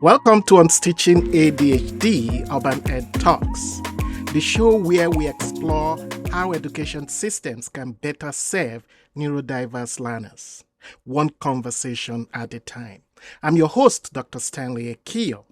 Welcome to Unstitching ADHD Urban Ed Talks, the show where we explore how education systems can better serve neurodiverse learners, one conversation at a time. I'm your host, Dr. Stanley Ekiyor.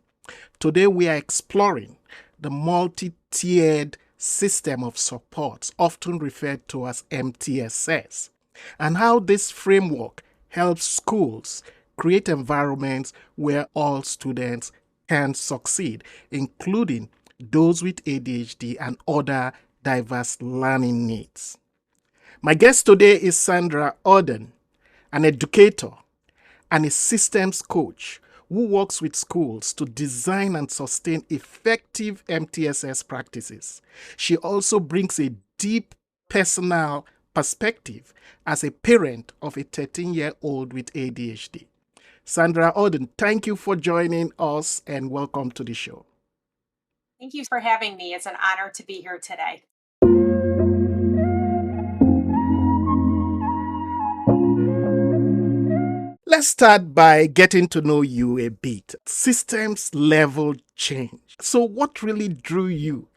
Today we are exploring the multi-tiered system of supports, often referred to as MTSS, and how this framework helps schools create environments where all students can succeed, including those with ADHD and other diverse learning needs. My guest today is Sandra Ordan, an educator and a systems coach who works with schools to design and sustain effective MTSS practices. She also brings a deep personal perspective as a parent of a 13-year-old with ADHD. Sandra Ordan, thank you for joining us and welcome to the show. Thank you for having me. It's an honor to be here today. Let's start by getting to know you a bit. Systems level change. So, what really drew you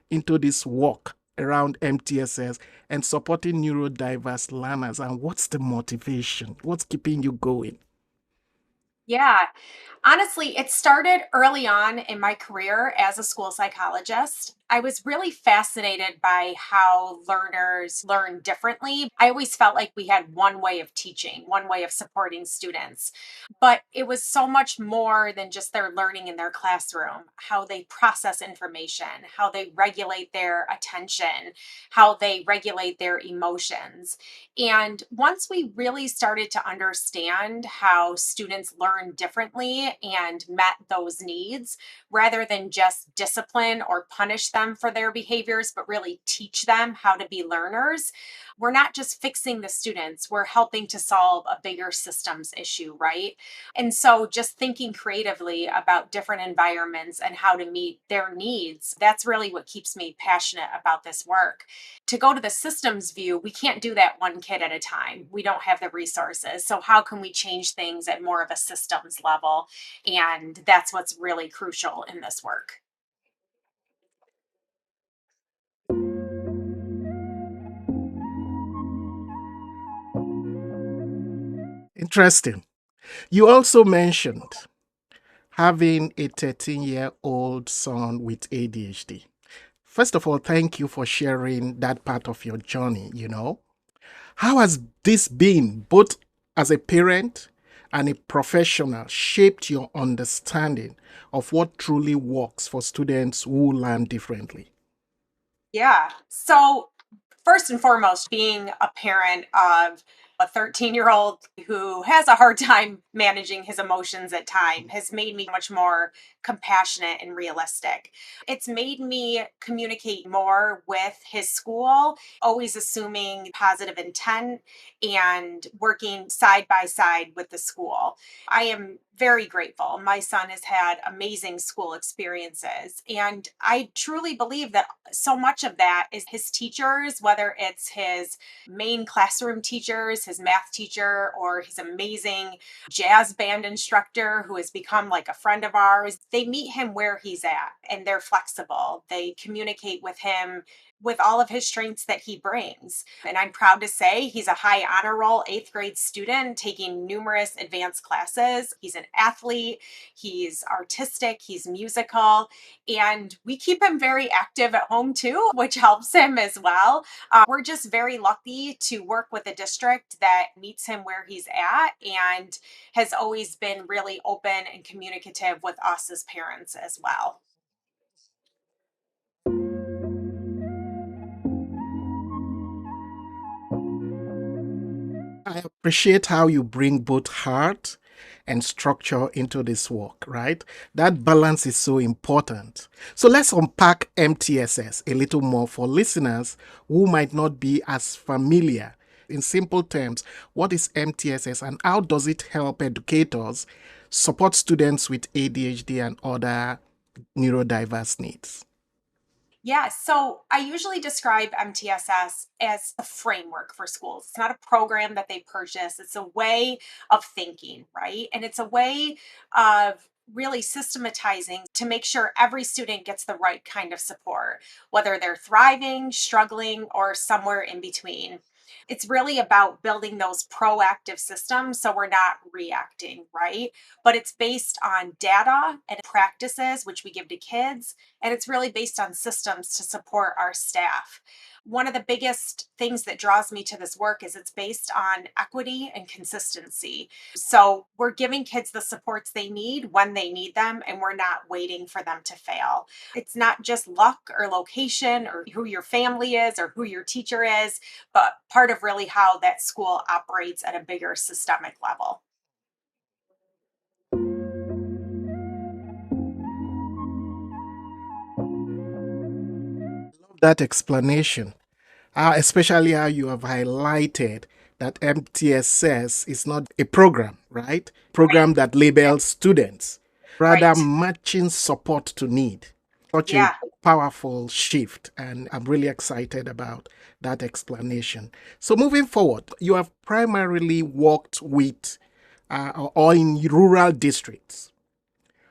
into this work around MTSS and supporting neurodiverse learners? And what's the motivation? What's keeping you going? Yeah. Honestly, it started early on in my career as a school psychologist. I was really fascinated by how learners learn differently. I always felt like we had one way of teaching, one way of supporting students, but it was so much more than just their learning in their classroom, how they process information, how they regulate their attention, how they regulate their emotions. And once we really started to understand how students learn differently and met those needs, rather than just discipline or punish them for their behaviors, but really teach them how to be learners, we're not just fixing the students, we're helping to solve a bigger systems issue, right? And so just thinking creatively about different environments and how to meet their needs, that's really what keeps me passionate about this work. To go to the systems view, we can't do that one kid at a time. We don't have the resources. So, how can we change things at more of a systems level? And that's what's really crucial in this work. Interesting. You also mentioned having a 13-year-old son with ADHD. First of all, thank you for sharing that part of your journey. How has this been, both as a parent and a professional, shaped your understanding of what truly works for students who learn differently? Yeah. So, first and foremost, being a parent of a 13-year-old who has a hard time managing his emotions at time has made me much more compassionate and realistic. It's made me communicate more with his school, always assuming positive intent and working side by side with the school. I am very grateful. My son has had amazing school experiences, and I truly believe that so much of that is his teachers, whether it's his main classroom teachers, his math teacher, or his amazing jazz band instructor who has become like a friend of ours. They meet him where he's at and they're flexible. They communicate with him with all of his strengths that he brings. And I'm proud to say he's a high honor roll 8th grade student taking numerous advanced classes. He's an athlete, he's artistic, he's musical, and we keep him very active at home too, which helps him as well. We're just very lucky to work with a district that meets him where he's at and has always been really open and communicative with us as parents as well. I appreciate how you bring both heart and structure into this work, right? That balance is so important. So let's unpack MTSS a little more for listeners who might not be as familiar. In simple terms, what is MTSS and how does it help educators support students with ADHD and other neurodiverse needs? Yeah, so I usually describe MTSS as a framework for schools. It's not a program that they purchase, it's a way of thinking, right? And it's a way of really systematizing to make sure every student gets the right kind of support, whether they're thriving, struggling, or somewhere in between. It's really about building those proactive systems so we're not reacting, right? But it's based on data and practices, which we give to kids, and it's really based on systems to support our staff. One of the biggest things that draws me to this work is it's based on equity and consistency. So we're giving kids the supports they need when they need them, and we're not waiting for them to fail. It's not just luck or location or who your family is or who your teacher is, but part of really how that school operates at a bigger systemic level. That explanation, especially how you have highlighted that MTSS is not a program, right? Right. Program that labels students, rather Right. matching support to need. Such a Yeah. powerful shift, and I'm really excited about that explanation. So, moving forward, you have primarily worked with or in rural districts,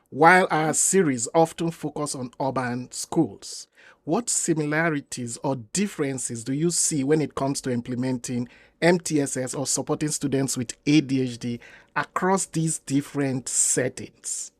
while our Mhm. series often focus on urban schools. What similarities or differences do you see when it comes to implementing MTSS or supporting students with ADHD across these different settings?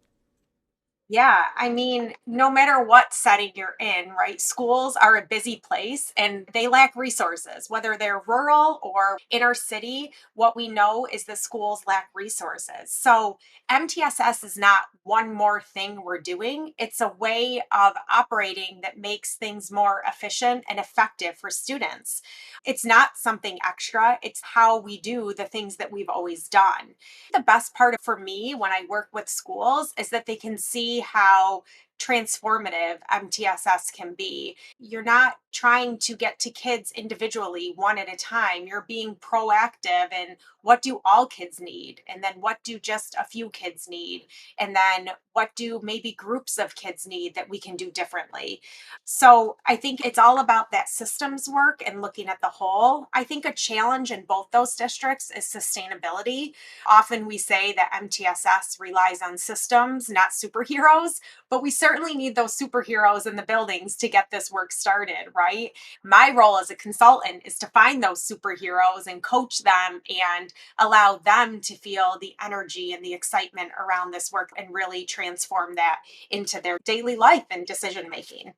Yeah, I mean, no matter what setting you're in, right? Schools are a busy place and they lack resources, whether they're rural or inner city. What we know is the schools lack resources. So, MTSS is not one more thing we're doing, it's a way of operating that makes things more efficient and effective for students. It's not something extra, it's how we do the things that we've always done. The best part for me when I work with schools is that they can see how transformative MTSS can be. You're not trying to get to kids individually one at a time. You're being proactive in what do all kids need? And then what do just a few kids need? And then what do maybe groups of kids need that we can do differently? So I think it's all about that systems work and looking at the whole. I think a challenge in both those districts is sustainability. Often we say that MTSS relies on systems, not superheroes, but we certainly need those superheroes in the buildings to get this work started, right? My role as a consultant is to find those superheroes and coach them and allow them to feel the energy and the excitement around this work and really transform that into their daily life and decision making.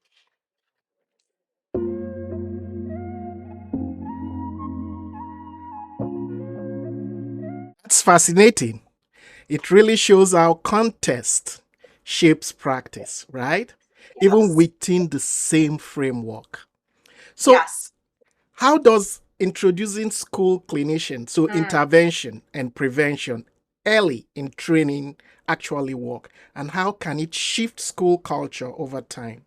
That's fascinating. It really shows how context shapes practice, right? Even Yes. within the same framework. So, Yes. how does introducing school clinicians to Mm. intervention and prevention early in training actually work? And how can it shift school culture over time?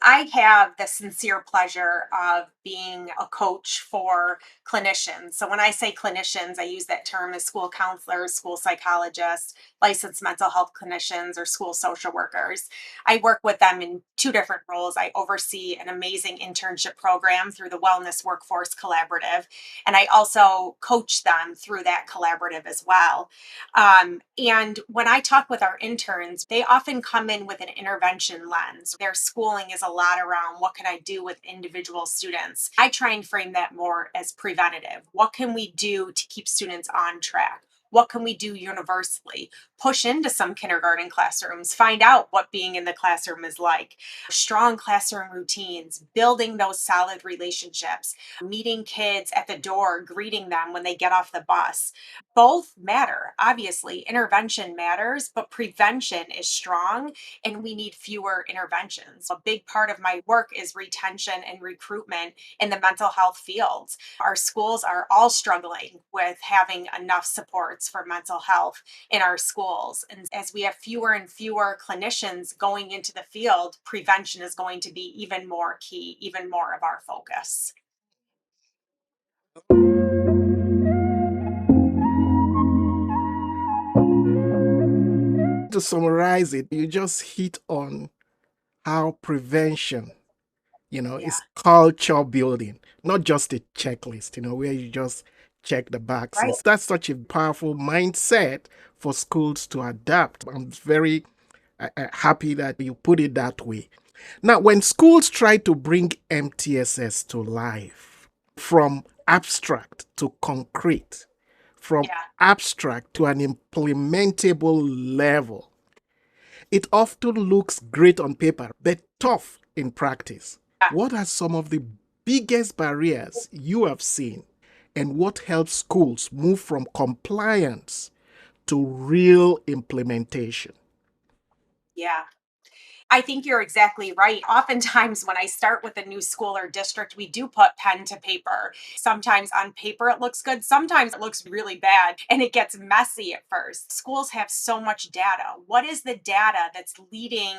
I have the sincere pleasure of being a coach for clinicians. So, when I say clinicians, I use that term as school counselors, school psychologists, licensed mental health clinicians, or school social workers. I work with them in two different roles. I oversee an amazing internship program through the Wellness Workforce Collaborative, and I also coach them through that collaborative as well. And when I talk with our interns, they often come in with an intervention lens. Their schooling is a lot around what can I do with individual students. I try and frame that more as preventative. What can we do to keep students on track? What can we do universally? Push into some kindergarten classrooms, find out what being in the classroom is like. Strong classroom routines, building those solid relationships, meeting kids at the door, greeting them when they get off the bus. Both matter. Obviously, intervention matters, but prevention is strong and we need fewer interventions. A big part of my work is retention and recruitment in the mental health fields. Our schools are all struggling with having enough supports for mental health in our schools. And as we have fewer and fewer clinicians going into the field, prevention is going to be even more key, even more of our focus. To summarize it, you just hit on how prevention, Yeah. is culture building, not just a checklist, where you just check the Right. boxes. That's such a powerful mindset for schools to adapt. I'm very happy that you put it that way. Now, when schools try to bring MTSS to life, from abstract to concrete, from Yeah. abstract to an implementable level, it often looks great on paper, but tough in practice. Yeah. What are some of the biggest barriers you have seen, and what helps schools move from compliance to real implementation? Yeah. I think you're exactly right. Oftentimes, when I start with a new school or district, we do put pen to paper. Sometimes on paper it looks good, sometimes it looks really bad, and it gets messy at first. Schools have so much data. What is the data that's leading,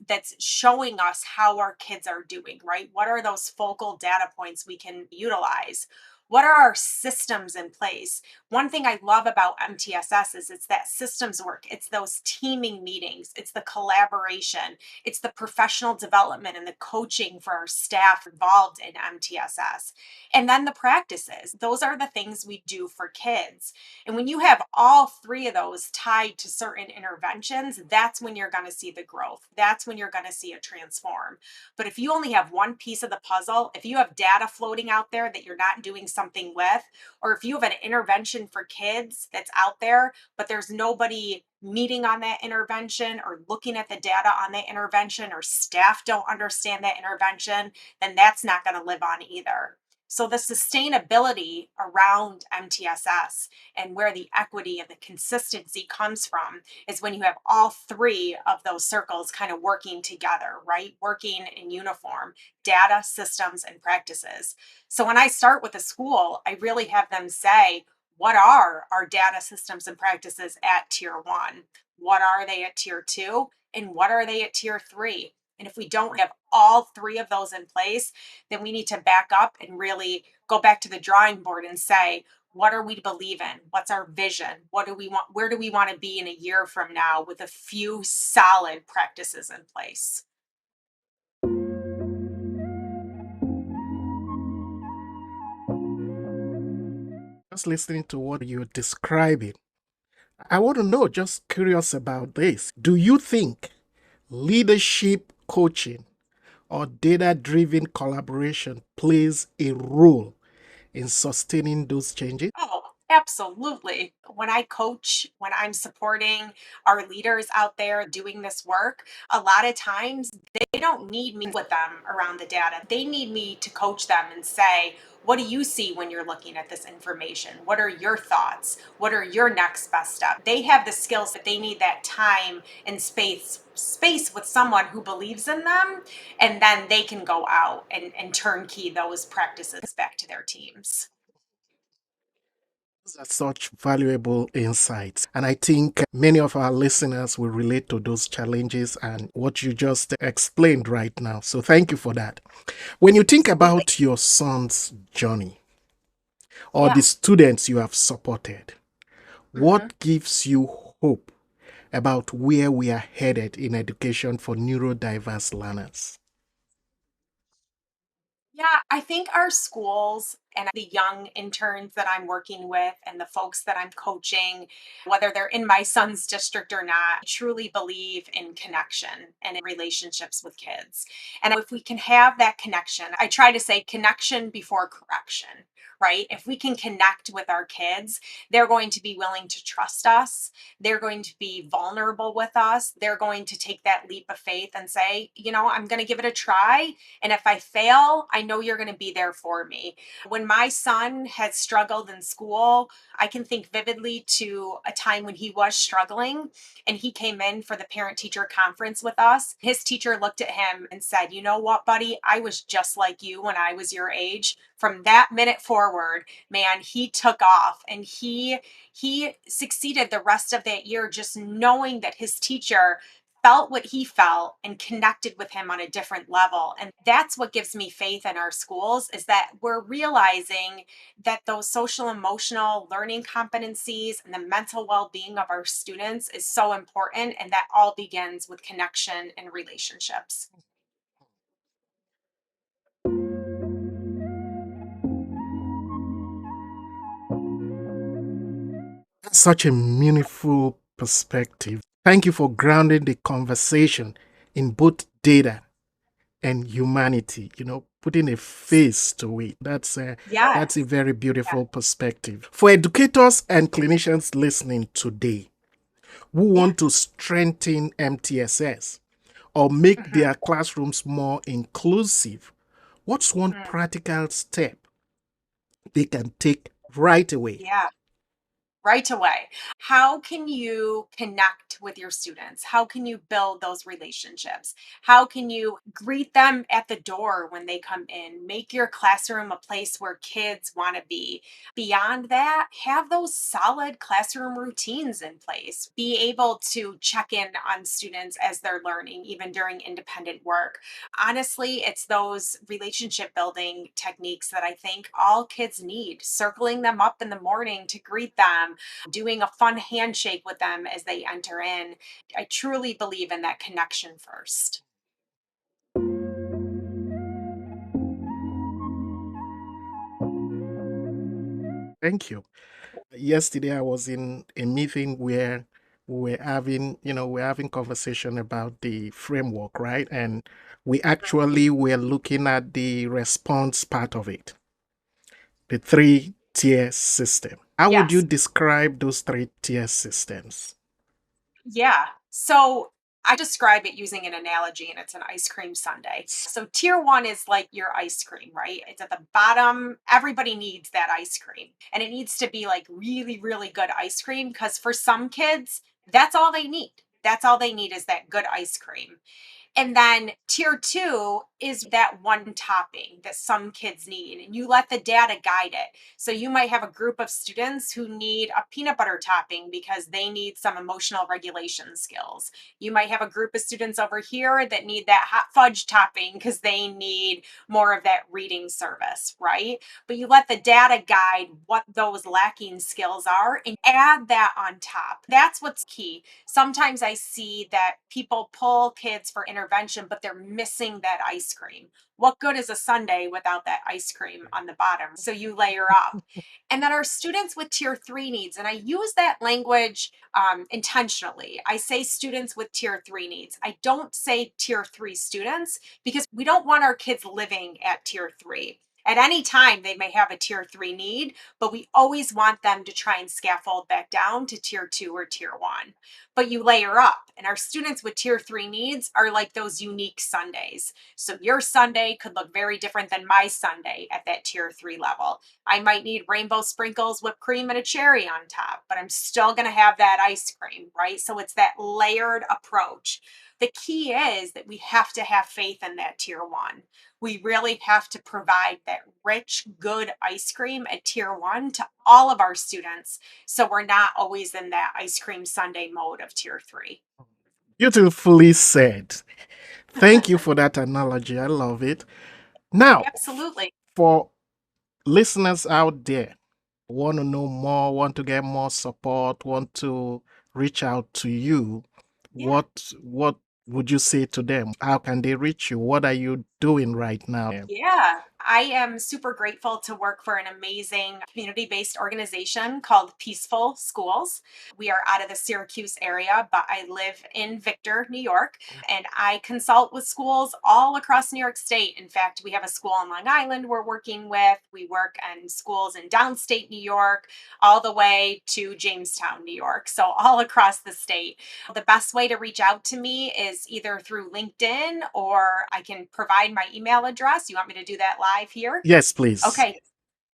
that's showing us how our kids are doing, right? What are those focal data points we can utilize? What are our systems in place? One thing I love about MTSS is it's that systems work. It's those teaming meetings, it's the collaboration, it's the professional development and the coaching for our staff involved in MTSS. And then the practices. Those are the things we do for kids. And when you have all three of those tied to certain interventions, that's when you're going to see the growth. That's when you're going to see it transform. But if you only have one piece of the puzzle, if you have data floating out there that you're not doing something with, or if you have an intervention for kids that's out there, but there's nobody meeting on that intervention or looking at the data on that intervention, or staff don't understand that intervention, then that's not going to live on either. So, the sustainability around MTSS and where the equity and the consistency comes from is when you have all three of those circles kind of working together, right? Working in uniform: data, systems, and practices. So, when I start with a school, I really have them say, what are our data, systems, and practices at tier one? What are they at tier two? And what are they at tier three? And if we don't have all three of those in place, then we need to back up and really go back to the drawing board and say, what are we to believe in? What's our vision? What do we want? Where do we want to be in a year from now with a few solid practices in place? Just listening to what you're describing, I want to know, just curious about this. Do you think leadership coaching or data driven collaboration plays a role in sustaining those changes? Oh, absolutely. When I coach, when I'm supporting our leaders out there doing this work, a lot of times they don't need me with them around the data. They need me to coach them and say, what do you see when you're looking at this information? What are your thoughts? What are your next best steps? They have the skills, that they need that time and space with someone who believes in them, and then they can go out and turnkey those practices back to their teams. Those are such valuable insights. And I think many of our listeners will relate to those challenges and what you just explained right now. So thank you for that. When you think Absolutely. about your son's journey or Yeah. the students you have supported, Mhm. what gives you hope about where we are headed in education for neurodiverse learners? Yeah, I think our schools and the young interns that I'm working with and the folks that I'm coaching, whether they're in my son's district or not, truly believe in connection and in relationships with kids. And if we can have that connection, I try to say connection before correction, right? If we can connect with our kids, they're going to be willing to trust us. They're going to be vulnerable with us. They're going to take that leap of faith and say, I'm going to give it a try, and if I fail, I know you're going to be there for me. When my son had struggled in school, I can think vividly to a time when he was struggling and he came in for the parent teacher conference with us. His teacher looked at him and said, "You know what, buddy? I was just like you when I was your age." From that minute forward, man, he took off, and he succeeded the rest of that year, just knowing that his teacher felt what he felt and connected with him on a different level. And that's what gives me faith in our schools, is that we're realizing that those social emotional learning competencies and the mental well-being of our students is so important, and that all begins with connection and relationships. Such a meaningful perspective. Thank you for grounding the conversation in both data and humanity, putting a face to it. That's a Yes. very Yeah. beautiful perspective. For educators and clinicians listening today who Yeah. want to strengthen MTSS or make Mhm. their classrooms more inclusive, what's one Mm. practical step they can take right away? Yeah. Right away. How can you connect with your students? How can you build those relationships? How can you greet them at the door when they come in? Make your classroom a place where kids want to be. Beyond that, have those solid classroom routines in place. Be able to check in on students as they're learning, even during independent work. Honestly, it's those relationship building techniques that I think all kids need. Circling them up in the morning to greet them, doing a fun handshake with them as they enter in. I truly believe in that connection first. Thank you. Yesterday I was in a meeting where we're having conversation about the framework, right? And we actually were looking at the response part of it, the three-tier system. How would you Yes. describe those three-tier systems? Yeah. So I describe it using an analogy, and it's an ice cream sundae. So tier one is like your ice cream, right? It's at the bottom. Everybody needs that ice cream. And it needs to be like really, really good ice cream because for some kids, that's all they need. That's all they need is that good ice cream. And then tier two is that one topping that some kids need, and you let the data guide it. So you might have a group of students who need a peanut butter topping because they need some emotional regulation skills. You might have a group of students over here that need that hot fudge topping because they need more of that reading service, right? But you let the data guide what those lacking skills are and add that on top. That's what's key. Sometimes I see that people pull kids for intervention, but they're missing that ice cream. What good is a sundae without that ice cream on the bottom? So you layer up. And then our students with tier three needs, and I use that language intentionally. I say students with tier three needs. I don't say tier three students because we don't want our kids living at tier three. At any time, they may have a tier three need, but we always want them to try and scaffold back down to tier two or tier one. But you layer up, and our students with tier three needs are like those unique Sundays. So your Sundae could look very different than my Sundae at that tier three level. I might need rainbow sprinkles, whipped cream, and a cherry on top, but I'm still going to have that ice cream, right? So it's that layered approach. The key is that we have to have faith in that tier one. We really have to provide that rich, good ice cream at tier one to all of our students. So we're not always in that ice cream sundae mode of tier three. Beautifully said. Thank you for that analogy. I love it. Now, Absolutely. for listeners out there want to know more, want to get more support, want to reach out to you, Yeah. what would you say to them? How can they reach you? What are you doing right now? Yeah, I am super grateful to work for an amazing community based organization called Peaceful Schools. We are out of the Syracuse area, but I live in Victor, New York, and I consult with schools all across New York State. In fact, we have a school on Long Island we're working with. We work in schools in downstate New York, all the way to Jamestown, New York. So, all across the state. The best way to reach out to me is either through LinkedIn or I can provide my email address. You want me to do that live here? Yes, please. Okay.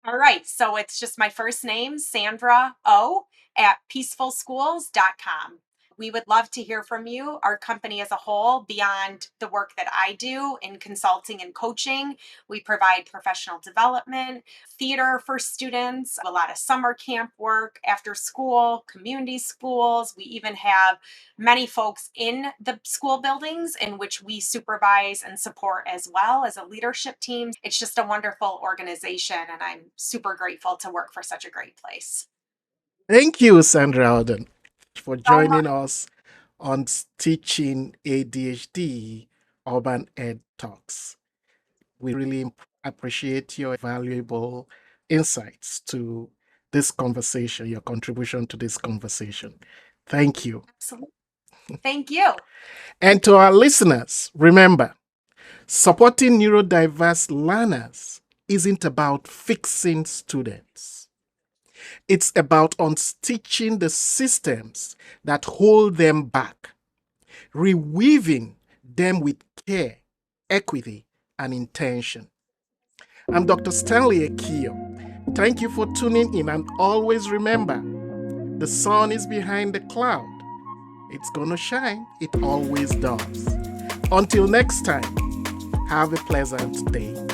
All right. So it's just my first name, Sandra O at peacefulschools.com. We would love to hear from you, our company as a whole, beyond the work that I do in consulting and coaching. We provide professional development, theater for students, a lot of summer camp work, after school, community schools. We even have many folks in the school buildings in which we supervise and support as well as a leadership team. It's just a wonderful organization, and I'm super grateful to work for such a great place. Thank you, Sandra Ordan, for So much. joining us on Teaching ADHD Urban Ed Talks. We really appreciate your valuable insights to this conversation, your contribution to this conversation. Thank you. Absolutely. Thank you. And to our listeners, remember, supporting neurodiverse learners isn't about fixing students. It's about unstitching the systems that hold them back, reweaving them with care, equity, and intention. I'm Dr. Stanley Ekiyor. Thank you for tuning in, and always remember, the sun is behind the cloud. It's gonna shine. It always does. Until next time, have a pleasant day.